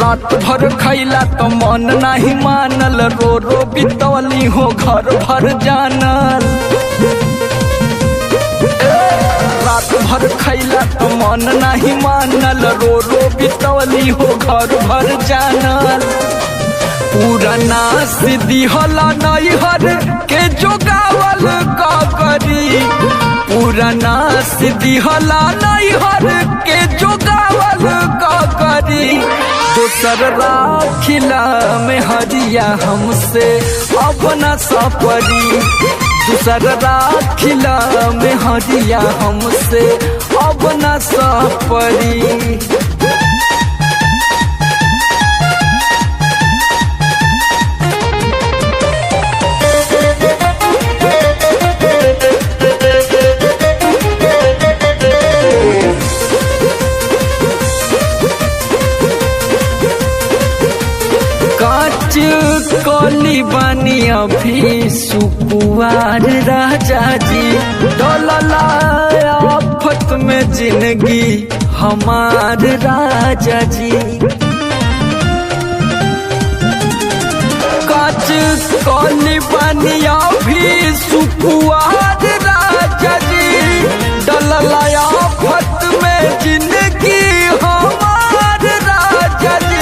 रात भर खैला तो मन नहीं मानल, रो रो बितौली हो घर भर जानल। रात भर खैला तो मन नहीं मानल, रो रो बितौली हो घर भर जानल। पुराना सिद्धि हला नैहर के जोगावल का करी, पुराना सिद्धि हला नैहर के जोगावल का करी। दोसर राखिला में हरिया हमसे अब न सपरी, दूसर राखिला में हरिया हमसे अब न सपरी। कली बानी अभी सुकुआर राजा जी, डोलला आफत में जिंदगी हमार राजा जी। काच कली बानी अभी सुकुआर राजा जी, डोलला आफत में जिंदगी हमार राजा जी।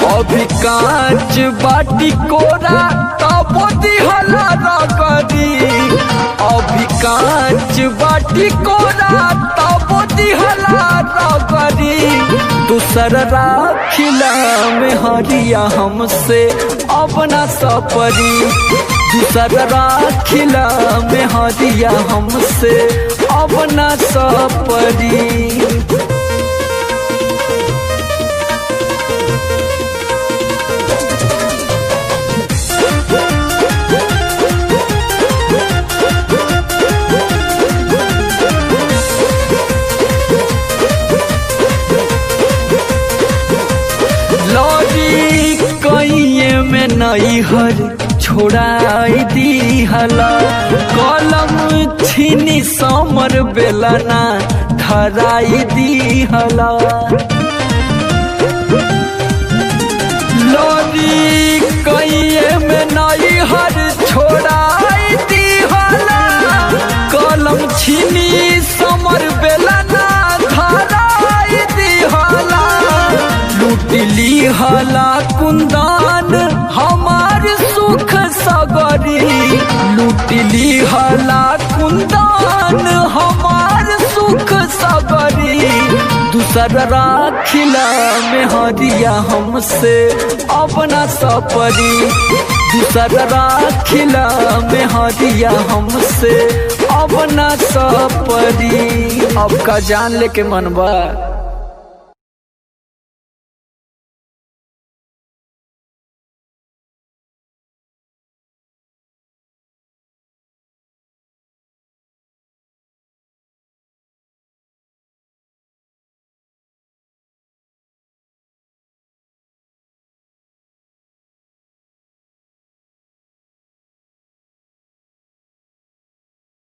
अभी कांच बाटी कोरा तबो दिहला रगरी, अभी कांच बाटी कोरा तबो दिहला रगरी। दूसर राखिला में हरिया हमसे अब न सपरी, दूसर राखिला में हरिया हमसे अब न सपरी। में नैहर छोड़ाई दी हला, कलम छीनी समर बेलना धराई दी हला। लोरी कइये में नैहर छोड़ाई दी हला, कलम छीनी समर बेलना धराई दी हला। लूटली हला कुंदन हमार सुख सगरी, लूटली हला कुंदन हमार सुख सगरी। दूसर राखिला में हरिया हमसे अब न सपरी, दूसर राखिला में हरिया हमसे अब न सपरी। अब का जान लेके मनवा।